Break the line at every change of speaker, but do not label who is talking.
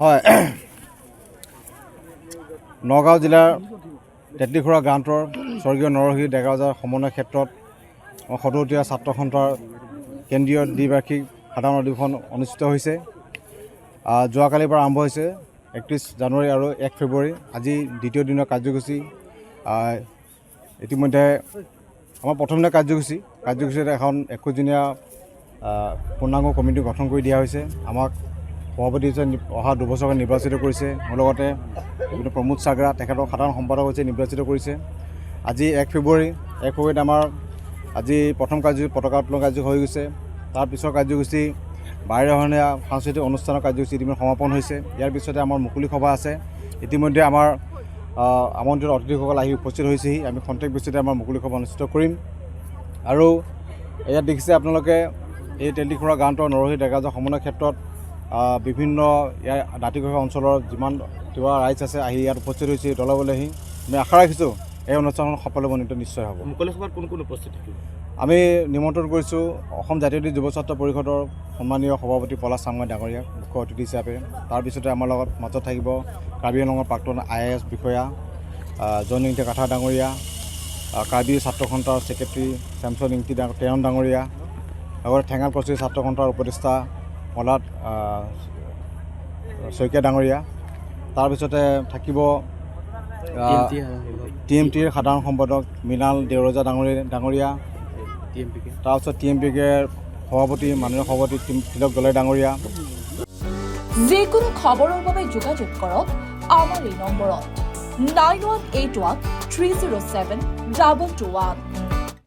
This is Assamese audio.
হয় নগাঁও জিলাৰ তেতলিখোৰা গ্ৰান্টৰ স্বৰ্গীয় নৰহৰি ডেকা ৰজাৰ সমন্বয় ক্ষেত্ৰত সদৌতীয়া ছাত্ৰ সন্থাৰ কেন্দ্ৰীয় দ্বিবাৰ্ষিক সাধাৰণ অধিৱেশন অনুষ্ঠিত হৈছে। যোৱাকালিৰ পৰা আৰম্ভ হৈছে 31 জানুৱাৰী আৰু 1 ফেব্ৰুৱাৰী আজি দ্বিতীয় দিনৰ কাৰ্যসূচী। ইতিমধ্যে আমাৰ প্ৰথম দিনৰ কাৰ্যসূচীত এখন 21জনীয়া পূৰ্ণাংগ কমিটি গঠন কৰি দিয়া হৈছে। আমাক সভাপতি হিচাপে অহা 2 বছৰকৈ নিৰ্বাচিত কৰিছে। মোৰ লগতে প্ৰমোদ চাগৰা তেখেতক সাধাৰণ সম্পাদক হৈছে নিৰ্বাচিত কৰিছে। আজি 1 ফেব্ৰুৱাৰীত আমাৰ আজি প্ৰথম কাৰ্যসূচী পতাকা উত্তোলন কাৰ্যসূচী হৈ গৈছে। তাৰ পিছৰ কাৰ্যসূচী 12 সাংস্কৃতিক অনুষ্ঠানৰ কাৰ্যসূচী ইতিমধ্যে সমাপন হৈছে। ইয়াৰ পিছতে আমাৰ মুকলি সভা আছে। ইতিমধ্যে আমাৰ আমন্ত্ৰিত অতিথিসকল আহি উপস্থিত হৈছেহি। আমি খন্তেক পিছতে আমাৰ মুকলি সভা অনুষ্ঠিত কৰিম। আৰু ইয়াত দেখিছে আপোনালোকে এই তেতলিখোৰা গ্ৰান্টৰ নৰহৰি ডেকা ৰজাৰ সমন্বয় ক্ষেত্ৰত বিভিন্ন ইয়াৰ দাঁতিকাষৰীয়া অঞ্চলৰ যিমান তিৱা ৰাইজ আছে আহি ইয়াত উপস্থিত হৈছে দলবলেহি। আমি আশা ৰাখিছোঁ এই অনুষ্ঠানখন সফলমণ্ডিত নিশ্চয় হ'ব।
মুকলি সভাত কোন কোন উপস্থিত থাকিব?
আমি নিমন্ত্ৰণ কৰিছোঁ অসম জাতীয়তাবাদী যুৱ ছাত্ৰ পৰিষদৰ সন্মানীয় সভাপতি পলাশ চাংমাই ডাঙৰীয়াক মুখ্য অতিথি হিচাপে। তাৰপিছতে আমাৰ লগত মাজত থাকিব কাৰ্বি আংলঙৰ প্ৰাক্তন IAS বিষয়া জন ইংতি কাঠা ডাঙৰীয়া, কাৰ্বি ছাত্ৰ সন্থাৰ ছেক্ৰেটাৰী চেমছন ইংতি তেৰণ ডাঙৰীয়া, লগতে ঠেঙাল কছাৰী ছাত্ৰ সন্থাৰ উপদেষ্টা মলাত শইকীয়া ডাঙৰীয়া। তাৰপিছতে থাকিব TMTৰ সাধাৰণ সম্পাদক মৃণাল দেওৰজা ডাঙৰীয়া। তাৰপিছত TMPৰ সভাপতি মাননীয় সভাপতি তিলক দলাই ডাঙৰীয়া।
যিকোনো খবৰৰ বাবে যোগাযোগ কৰক আমাৰ এই নম্বৰত 9181 307 221।